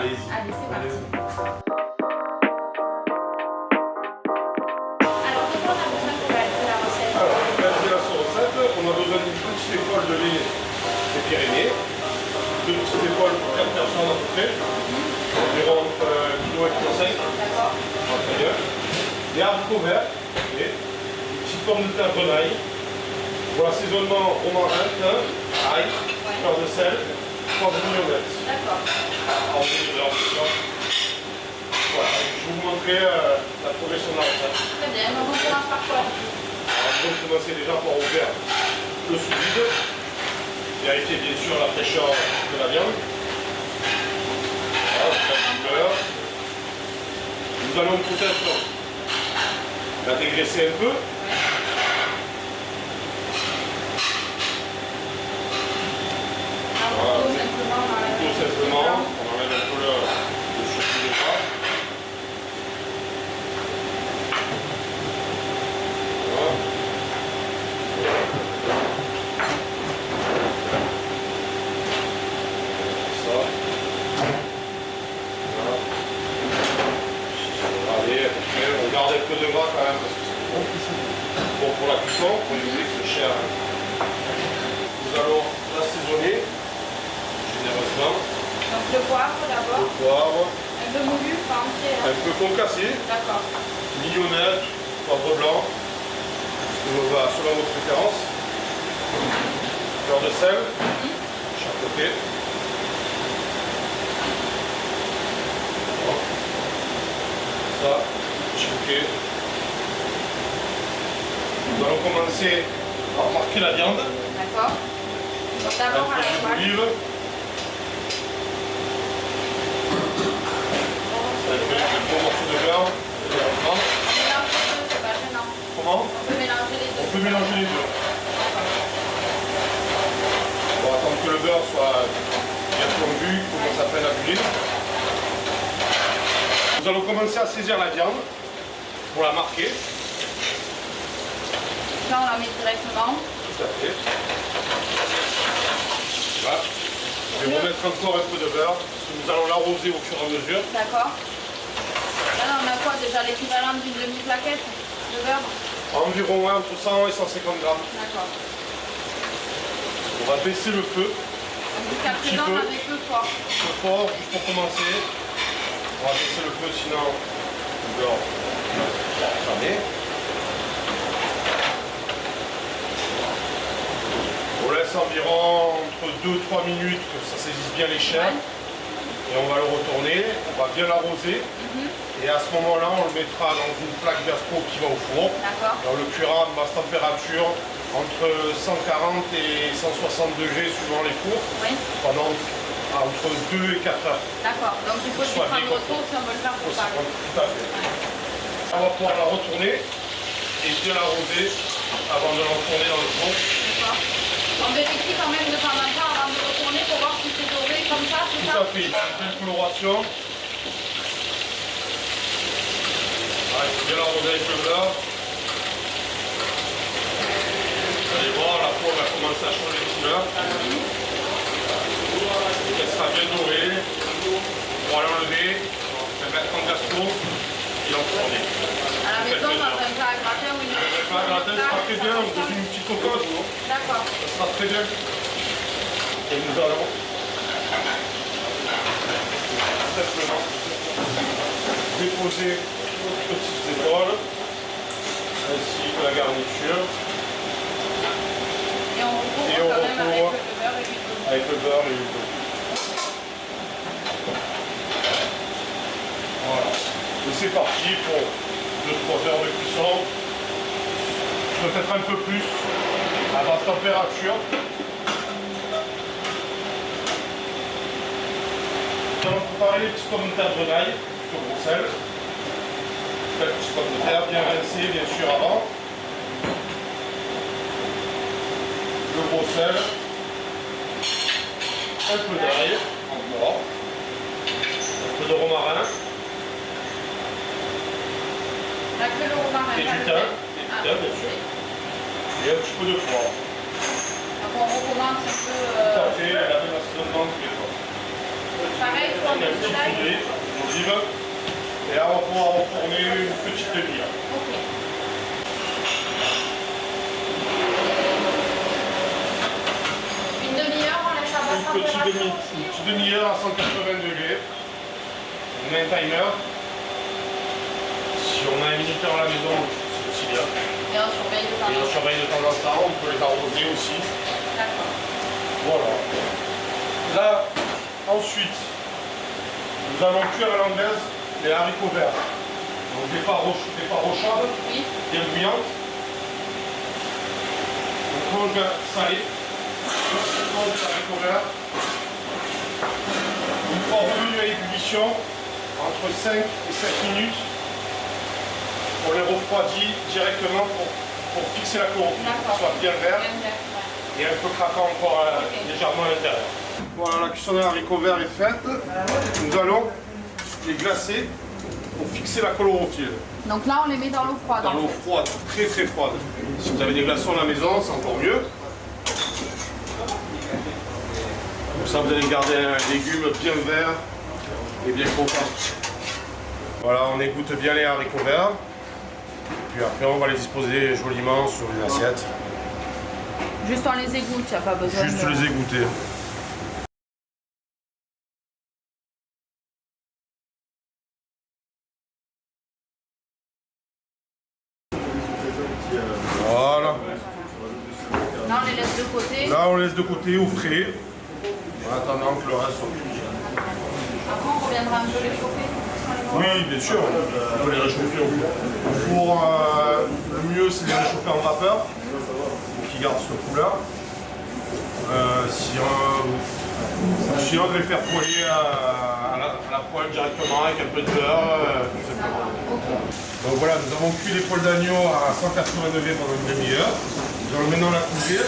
Allez-y. Allez, c'est parti. Allez-y. Alors, de quoi on a besoin pour réaliser la recette? Alors, pour réaliser la recette, on a besoin d'une petite épaule de lait des Pyrénées, deux petites épaules pour 4 personnes à peu près, environ entre 1,5 kg et 1,5 kg. D'accord. Très bien. Des haricots verts, okay. Des petites pommes de terre grenaille. Pour l'assaisonnement, romarin, thym, ail, fleur de sel, poivre de mignonnette. D'accord. Voilà, je vais vous montrer la progression de la recette. Très bien, donc on commence par quoi? Alors, je vais commencer déjà par ouvrir le sous-vide. Vérifier bien sûr la fraîcheur de la viande. Voilà, donc là, du beurre. Nous allons peut-être la dégraisser un peu. Voilà. Tout simplement, on enlève un peu le surplus de gras. Voilà. Ça. Voilà. Allez, à peu près, on garde un peu de gras quand même parce que c'est bon. Bon pour la cuisson, pour éviter que c'est cher. Nous allons l'assaisonner généreusement. Donc le poivre d'abord. Le poivre, Un peu moulu, pas entier. un peu concassé, D'accord. mignonnette, poivre blanc, ce que va selon vos préférences. Fleur de sel, chaque côté. Voilà. Ça, chiqué. Nous allons commencer par marquer la viande. D'accord. Donc Un d'abord peu à la poêle. d'huile. Un bon morceau de beurre. On mélange les deux, c'est pas gênant. Comment? On peut mélanger les deux. On peut mélanger les deux. On va attendre que le beurre soit bien fondu, qu'il commence à peine à brûler. Nous allons commencer à saisir la viande pour la marquer. Là, on la met directement. Tout à fait. Voilà. Je vais remettre encore un peu de beurre. Nous allons l'arroser au fur et à mesure. D'accord. Là, on a quoi déjà? L'équivalent d'une demi-plaquette de beurre? Environ entre 100 et 150 grammes. D'accord. On va baisser le feu. Donc jusqu'à Un petit présent, peu. on avait peu fort. Un peu fort, juste pour commencer. On va baisser le feu, sinon le beurre va cramer. On laisse environ entre 2-3 minutes que ça saisisse bien les chairs. Ouais. Et on va le retourner, on va bien l'arroser. Et à ce moment-là, on le mettra dans une plaque gastro qui va au four. D'accord. Et on le cuira à basse température entre 140 et 160 degrés suivant les fours Oui. pendant entre 2 et 4 heures. D'accord. Donc il faut s'y Soit prendre bien retour si on veut le faire pour ça. Tout à fait. On va pouvoir la retourner et bien l'arroser avant de l'enfourner dans le four. D'accord. On vérifie quand même de temps en temps avant de retourner pour voir si c'est doré comme ça, c'est Tout ça? à fait, une belle coloration. Ah, il faut bien l'arroser avec le beurre. Vous allez voir, la peau va commencer à changer de couleur. Elle sera bien dorée. On va l'enlever, la mettre en gastro et l'enfourner. À la maison, dans un plat à gratin ou une Le gratin sera très bien, on pose une petite cocotte. D'accord. Ça sera très bien. Et nous allons simplement déposer nos petites épaules ainsi que la garniture. Et on recouvre quand même avec le beurre et l'huile d'olive. Avec le beurre et l'huile d'olive. Voilà. Et c'est parti pour 2-3 heures de cuisson. Peut-être un peu plus à basse température. Nous allons préparer les petites pommes de terre grenaille sur gros sel. Les petites pommes de terre bien rincées bien sûr avant. Le gros sel. Un peu d'ail en bois. Un peu de romarin. La que le romarin. Et du thym. Bien sûr. Et un petit peu de poivre. Donc on recommence un peu. Tout à fait, la même assaisonnement tous les fois. Pareil, 3 on a un petit filet d'olive. Et là, on va pouvoir enfourner une petite demi-heure. Ok. Une demi-heure, on laisse à basse température. Une petite demi-heure à 180 degrés. On met un timer. Si on a un minuteur à la maison, c'est aussi bien. Et on surveille de temps Et en on temps. surveille de temps en temps, on peut les arroser aussi. D'accord. Voilà. Là, ensuite, nous allons cuire à l'anglaise les haricots verts. Donc des fards chaudes, Oui. bien bouillantes. On plonge salé. On plonge les haricots verts. Une fois revenus à ébullition, entre 5 et 7 minutes, on les refroidit directement pour fixer la chlorophylle, D'accord. qu'il soit bien vert Bien vert, ouais. et un peu craquant encore légèrement à l'intérieur. Voilà, la cuisson des haricots verts est faite. Nous allons les glacer pour fixer la chlorophylle. Donc là, on les met dans l'eau froide. Dans l'eau froide, très très froide. Si vous avez des glaçons à la maison, c'est encore mieux. Comme ça, vous allez garder un légume bien vert et bien croquant. Voilà, on égoutte bien les haricots verts. Puis après, on va les disposer joliment sur une assiette. Juste on les égoutte, il n'y a pas besoin Juste de... les égoutter. Voilà. Là, on les laisse de côté. Là, on laisse de côté au frais, en attendant que le reste soit cuit. Après, on reviendra un peu les chauffer. Oui, bien sûr, on peut les réchauffer au four. Au four, le mieux, c'est de les réchauffer en vapeur, pour qu'ils gardent cette couleur. Sinon, on va les faire poêler à la poêle directement avec un peu de beurre, tout simplement. Donc voilà, nous avons cuit les poils d'agneau à 180 degrés pendant une demi-heure. Nous allons maintenant la couvrir,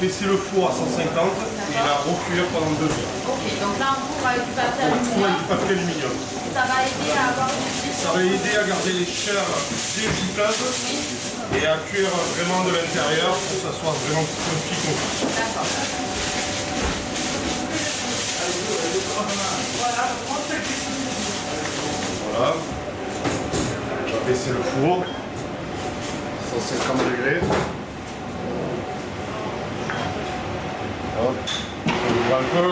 baisser le four à 150 et la recuire pendant 2 heures. Ok, donc là, on couvre avec du papier On couvre avec aluminium. du papier aluminium. Ça va aider à avoir une Ça va aider à garder les chairs bien juteuses et à cuire vraiment de l'intérieur pour que ça soit vraiment confit. D'accord. Voilà. On va baisser le four. 150 degrés. Hop. On ouvre un peu.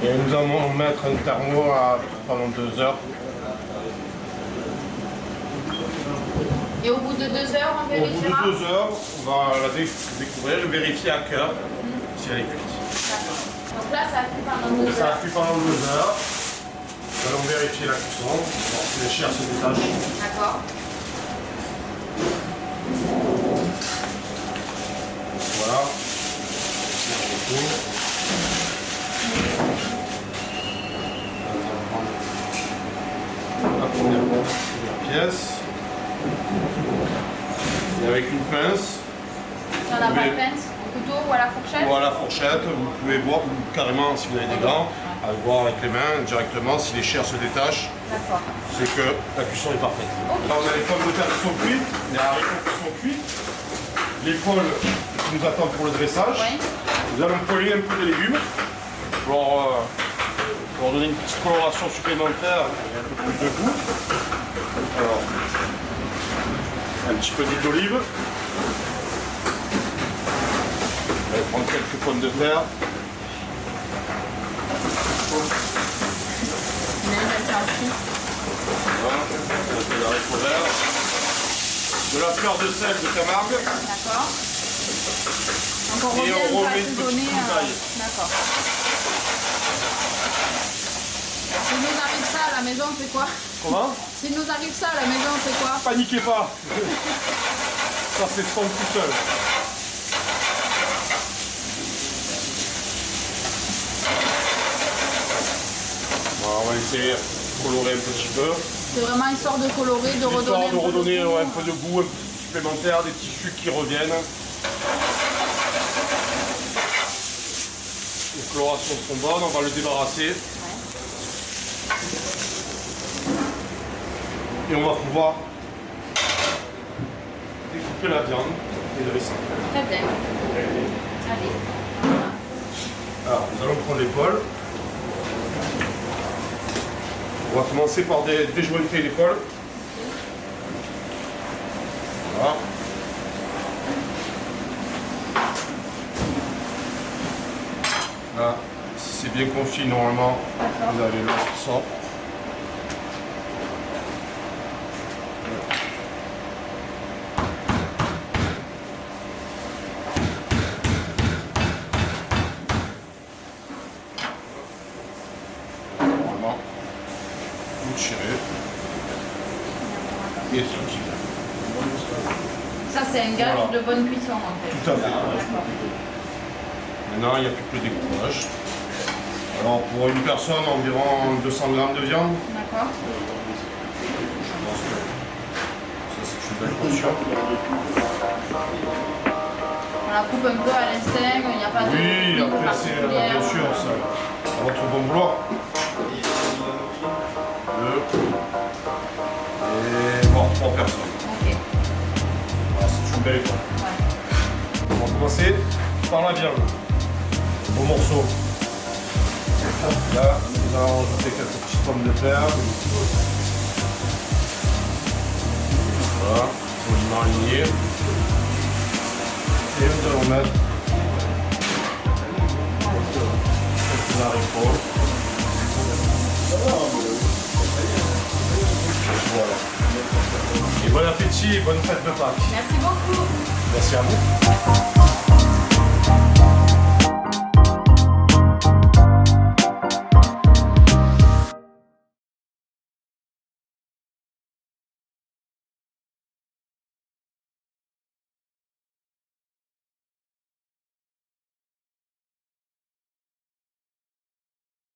Et nous allons mettre un thermo pendant 2 heures. Et au bout de 2 heures, on Au bout de vérifiera. 2 heures, on va la découvrir et vérifier à cœur si elle est cuite. D'accord. Donc là, ça a cuit pendant 2 Ça a heures. cuit pendant 2 heures. Nous allons vérifier la cuisson, voir si les chairs se détachent. D'accord. Voilà. La première pièce. Et avec une pince Si on n'a pas de pince, au couteau ou à la fourchette. ou à la fourchette, vous pouvez voir, ou carrément si vous avez des gants, à voir avec les mains directement si les chairs se détachent. D'accord. C'est que la cuisson est parfaite. Là, on a les pommes de terre qui sont cuites, les haricots qui sont cuits, les poêles qui nous attendent pour le dressage. Oui. Nous allons poêler un peu de légumes pour leur donner une petite coloration supplémentaire et un peu plus de goût. Alors, un petit peu d'huile d'olive. On va prendre quelques pommes de terre. On a une belle sortie. Voilà, un peu d'haricots verts. De la fleur de sel de Camargue. D'accord. Donc on Et revient on un peu remet une petite assaisonner. coudaille. D'accord. S'il nous arrive ça à la maison, c'est quoi? Comment? S'il nous arrive ça à la maison, c'est quoi? Paniquez pas. Ça s'estompe tout seul. Voilà, on va essayer de colorer un petit peu. C'est vraiment histoire de colorer, de redonner Histoire de redonner goût. un peu de goût, un peu supplémentaire, des tissus qui reviennent. Les colorations sont bonnes, on va le débarrasser. Et on va pouvoir découper la viande et dresser. Très bien. Allez. Alors, nous allons prendre l'épaule. On va commencer par déjointer l'épaule. Voilà. Là, si c'est bien confit, normalement, vous avez l'os qui sort. Normalement, vous tirez. Et sortir. Ça, c'est un gage Voilà. de bonne cuisson en fait. Tout à fait. D'accord. Maintenant, il n'y a plus que le découpage. Alors, pour une personne, environ 200 grammes de viande. D'accord. Je pense que ça, c'est une belle portion. On la coupe un peu à l'instinct, il n'y a pas de. Oui, technique après, c'est particulière. bien sûr, ça, à votre bon vouloir. Deux. Et bon, 3 personnes. Ok. Voilà, c'est une belle étoile. Ouais. On va commencer par la viande, au morceau. Là, nous allons rajouter quelques petites pommes de terre. Voilà, poliment aligné. Et nous allons mettre quelques haricots. Voilà. Et bon appétit et bonne fête de Pâques. Merci beaucoup. Merci à vous.